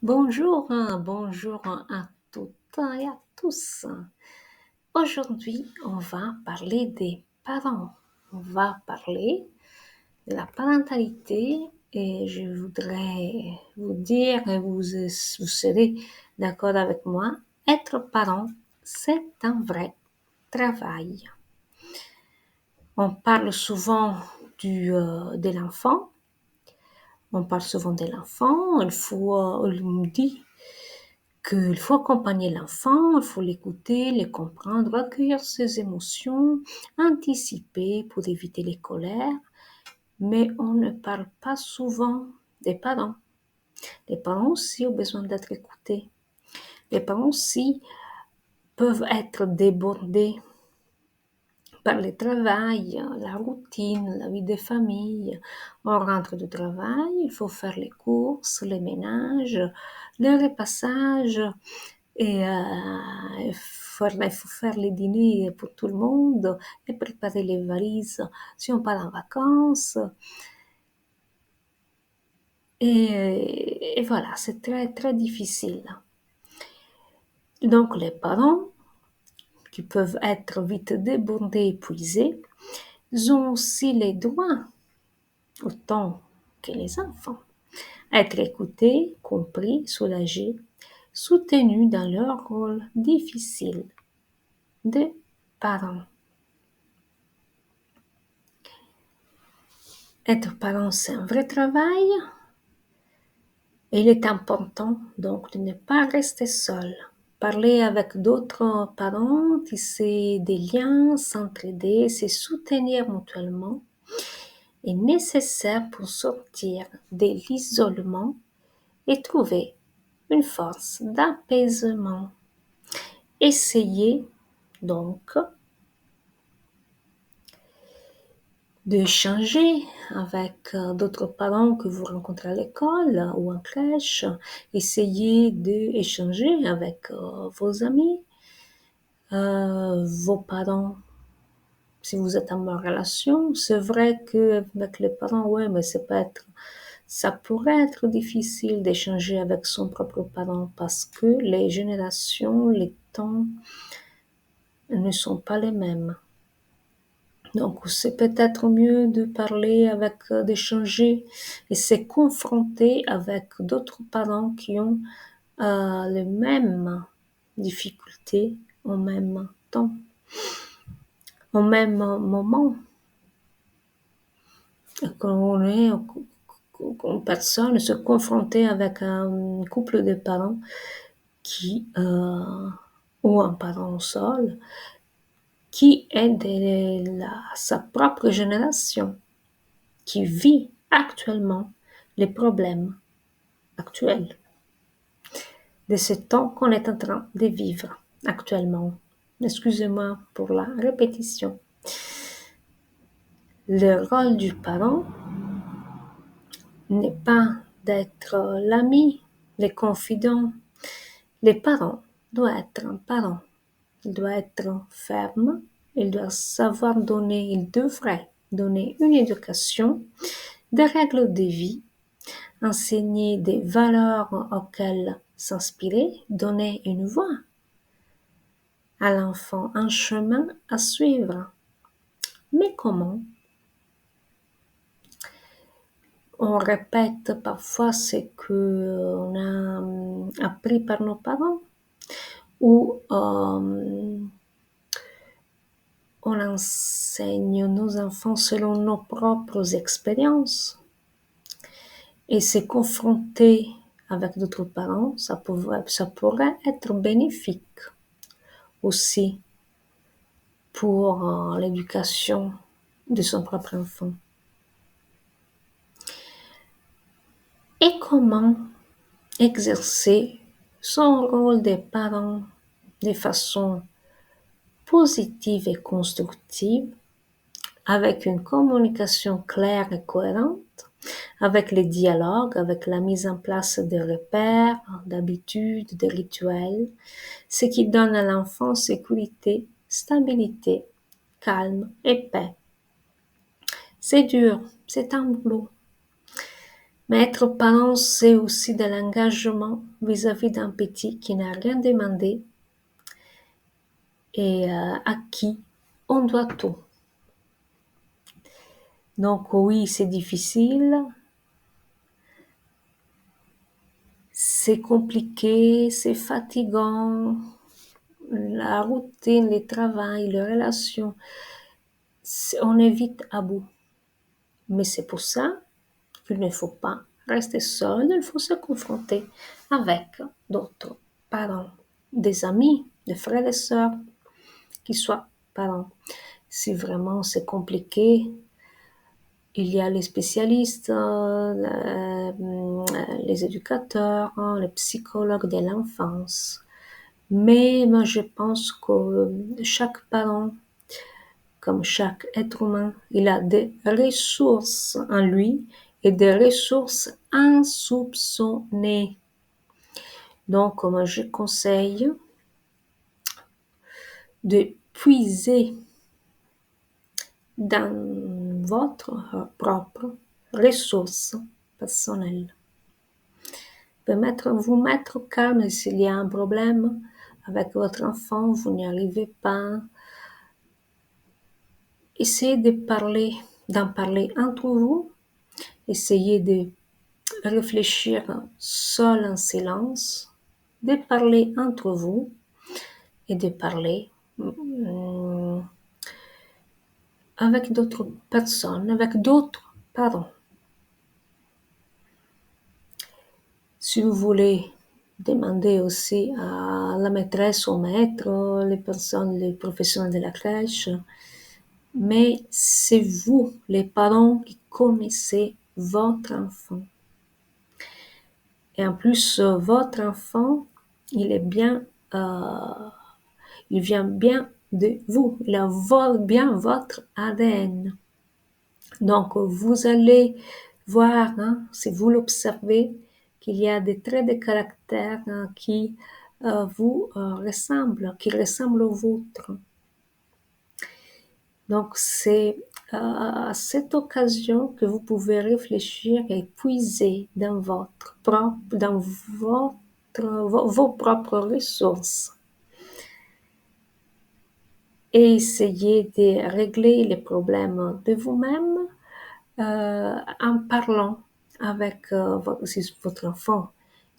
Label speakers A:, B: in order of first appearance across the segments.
A: Bonjour, bonjour à toutes et à tous. Aujourd'hui, on va parler des parents. On va parler de la parentalité et je voudrais vous dire, et vous serez d'accord avec moi, être parent, c'est un vrai travail. On parle souvent de l'enfant. On parle souvent de l'enfant. On nous dit qu'il faut accompagner l'enfant, il faut l'écouter, le comprendre, accueillir ses émotions, anticiper pour éviter les colères, mais on ne parle pas souvent des parents. Les parents aussi ont besoin d'être écoutés. Les parents aussi peuvent être débordés par le travail, la routine, la vie de famille. On rentre du travail, il faut faire les courses, les ménages, le repassage, et il faut faire les dîners pour tout le monde et préparer les valises si on part en vacances. Et voilà, c'est très, très difficile. Donc les parents, qui peuvent être vite débordés, épuisés, ils ont aussi les droits, autant que les enfants, à être écoutés, compris, soulagés, soutenus dans leur rôle difficile de parents. Être parent, c'est un vrai travail. Et il est important donc de ne pas rester seul. Parler avec d'autres parents, tisser des liens, s'entraider, se soutenir mutuellement est nécessaire pour sortir de l'isolement et trouver une force d'apaisement. Essayez donc de changer avec d'autres parents que vous rencontrez à l'école ou en crèche. Essayez d'échanger avec vos amis, vos parents. Si vous êtes en bonne relation, c'est vrai qu'avec les parents, ouais, mais ça pourrait être difficile d'échanger avec son propre parent parce que les générations, les temps ne sont pas les mêmes. Donc, c'est peut-être mieux de parler avec, d'échanger et se confronter avec d'autres parents qui ont les mêmes difficultés en même temps, au même moment. Qu'on est une personne se confronter avec un couple de parents qui, ou un parent seul, qui est de sa propre génération, qui vit actuellement les problèmes actuels de ce temps qu'on est en train de vivre actuellement. Excusez-moi pour la répétition. Le rôle du parent n'est pas d'être l'ami, le confident. Les parents doivent être un parent. Il doit être ferme, il doit savoir donner, il devrait donner une éducation, des règles de vie, enseigner des valeurs auxquelles s'inspirer, donner une voix à l'enfant, un chemin à suivre. Mais comment? On répète parfois ce qu'on a appris par nos parents ou on enseigne nos enfants selon nos propres expériences. Et se confronter avec d'autres parents, ça pourrait être bénéfique aussi pour l'éducation de son propre enfant. Et comment exercer son rôle de parent de façon positive et constructive, avec une communication claire et cohérente, avec les dialogues, avec la mise en place de repères, d'habitudes, de rituels, ce qui donne à l'enfant sécurité, stabilité, calme et paix. C'est dur, c'est un boulot, Mais être parent, c'est aussi de l'engagement vis-à-vis d'un petit qui n'a rien demandé et à qui on doit tout. Donc oui, c'est difficile, c'est compliqué, c'est fatigant, la routine, le travail, les relations, on est vite à bout. Mais c'est pour ça qu'il ne faut pas rester seul, il faut se confronter avec d'autres parents, des amis, des frères et sœurs qui soient parents. Si vraiment c'est compliqué, il y a les spécialistes, les éducateurs, les psychologues de l'enfance. Mais moi, je pense que chaque parent, comme chaque être humain, il a des ressources en lui et des ressources insoupçonnées. Donc, moi, je conseille de puiser dans votre propre ressource personnelle. Vous mettre au calme s'il y a un problème avec votre enfant, vous n'y arrivez pas. Essayez d'en parler entre vous. Essayez de réfléchir seul en silence, de parler entre vous et de parler avec d'autres personnes, avec d'autres parents. Si vous voulez demander aussi à la maîtresse ou au maître, les personnes, les professionnels de la crèche, mais c'est vous, les parents, qui connaissez votre enfant. Et en plus, votre enfant, il est bien, il vient bien de vous, il a bien votre ADN. Donc, vous allez voir, si vous l'observez, qu'il y a des traits de caractère qui vous ressemblent, qui ressemblent aux vôtres. Donc, c'est à cette occasion que vous pouvez réfléchir et puiser dans vos propres ressources. Et essayer de régler les problèmes de vous-même en parlant avec votre enfant.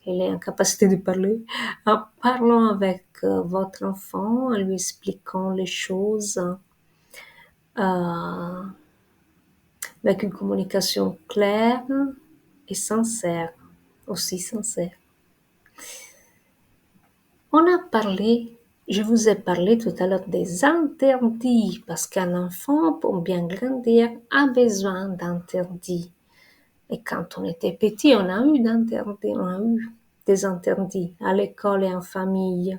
A: Il est en capacité de parler, en parlant avec votre enfant, en lui expliquant les choses, avec une communication claire et sincère, aussi sincère. Je vous ai parlé tout à l'heure des interdits, parce qu'un enfant, pour bien grandir, a besoin d'interdits. Et quand on était petit, on a eu des interdits à l'école et en famille.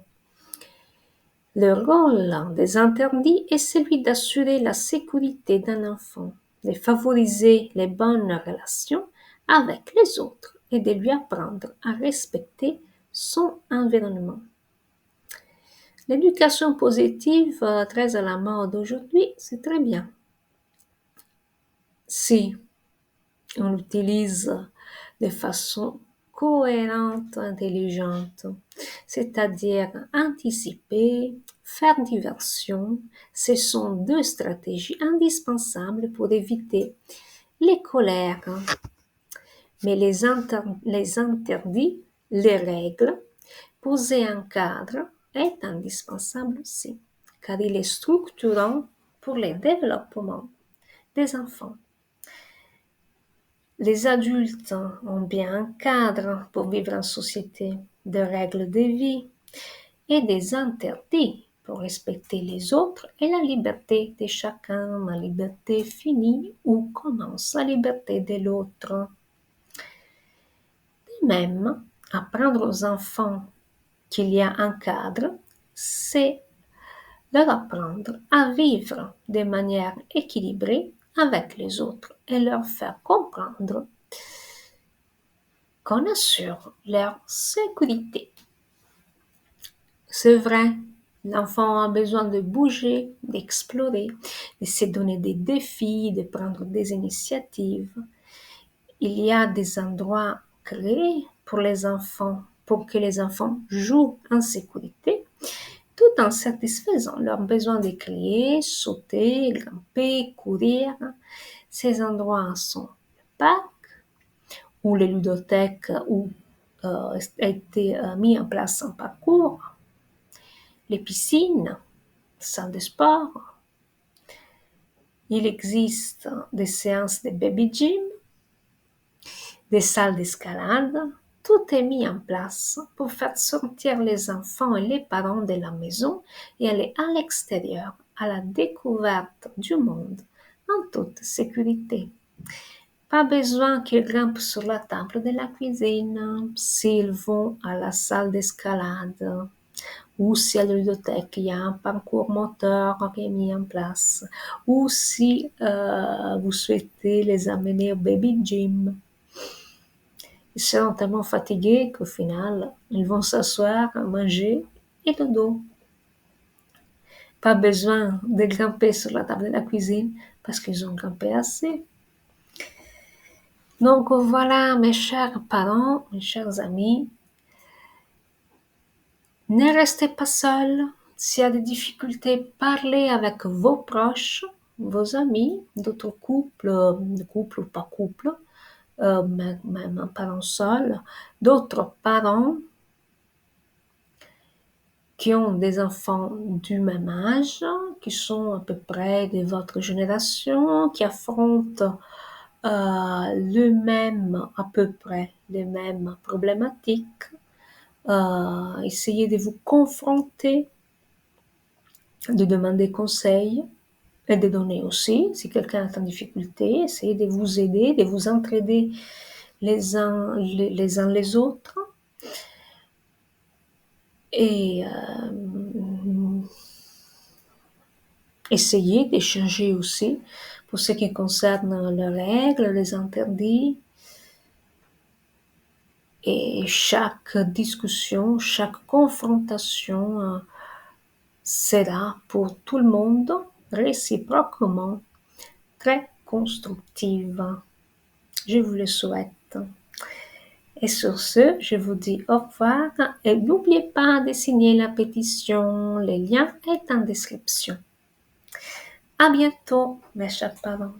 A: Le rôle des interdits est celui d'assurer la sécurité d'un enfant, de favoriser les bonnes relations avec les autres et de lui apprendre à respecter son environnement. L'éducation positive, très à la mode aujourd'hui, c'est très bien. Si on l'utilise de façon cohérente, intelligente, c'est-à-dire anticiper, faire diversion, ce sont deux stratégies indispensables pour éviter les colères. Mais les interdits, les règles, poser un cadre est indispensable aussi, car il est structurant pour le développement des enfants. Les adultes ont bien un cadre pour vivre en société, des règles de vie et des interdits pour respecter les autres et la liberté de chacun. La liberté finit où commence la liberté de l'autre. De même, apprendre aux enfants qu'il y a un cadre, c'est leur apprendre à vivre de manière équilibrée avec les autres et leur faire comprendre qu'on assure leur sécurité. C'est vrai, l'enfant a besoin de bouger, d'explorer, de se donner des défis, de prendre des initiatives. il y a des endroits créés pour que les enfants jouent en sécurité, tout en satisfaisant leurs besoins de crier, sauter, grimper, courir. Ces endroits sont le parc, où les ludothèques où a été mis en place un parcours, les piscines, salles de sport. Il existe des séances de baby gym, des salles d'escalade. Tout est mis en place pour faire sortir les enfants et les parents de la maison et aller à l'extérieur, à la découverte du monde, en toute sécurité. Pas besoin qu'ils grimpent sur la table de la cuisine s'ils vont à la salle d'escalade ou si à la ludothèque il y a un parcours moteur qui est mis en place ou si vous souhaitez les amener au baby gym. Ils seront tellement fatigués qu'au final, ils vont s'asseoir, manger et dodo. Pas besoin de grimper sur la table de la cuisine parce qu'ils ont grimpé assez. Donc voilà, mes chers parents, mes chers amis, ne restez pas seuls. S'il y a des difficultés, parlez avec vos proches, vos amis, d'autres couples, couple ou pas couple, même un parent seul, d'autres parents qui ont des enfants du même âge, qui sont à peu près de votre génération, qui affrontent à peu près les mêmes problématiques. Essayez de vous confronter, de demander conseil et de donner aussi, si quelqu'un est en difficulté, essayez de vous aider, de vous entraider les uns les autres. Et essayez d'échanger aussi pour ce qui concerne les règles, les interdits. Et chaque discussion, chaque confrontation sera pour tout le monde réciproquement très constructive. Je vous le souhaite. Et sur ce, je vous dis au revoir et n'oubliez pas de signer la pétition. Le lien est en description. À bientôt, mes chers parents.